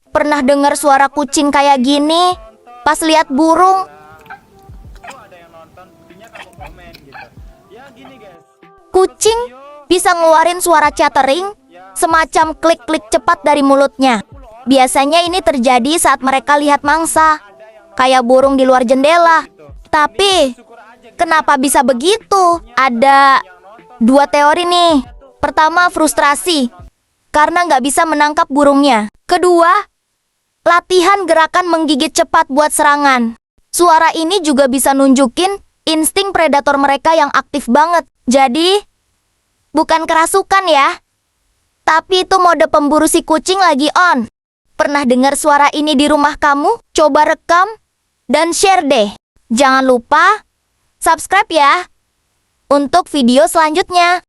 Pernah dengar suara kucing kayak gini? Pas lihat burung, kucing bisa ngeluarin suara chattering, semacam klik-klik cepat dari mulutnya. Biasanya ini terjadi saat mereka lihat mangsa, kayak burung di luar jendela. Tapi, kenapa bisa begitu? Ada dua teori nih. Pertama, frustrasi, karena nggak bisa menangkap burungnya. Kedua, latihan gerakan menggigit cepat buat serangan. Suara ini juga bisa nunjukin insting predator mereka yang aktif banget. Jadi, bukan kerasukan ya. Tapi itu mode pemburu si kucing lagi on. Pernah dengar suara ini di rumah kamu? Coba rekam dan share deh. Jangan lupa subscribe ya untuk video selanjutnya.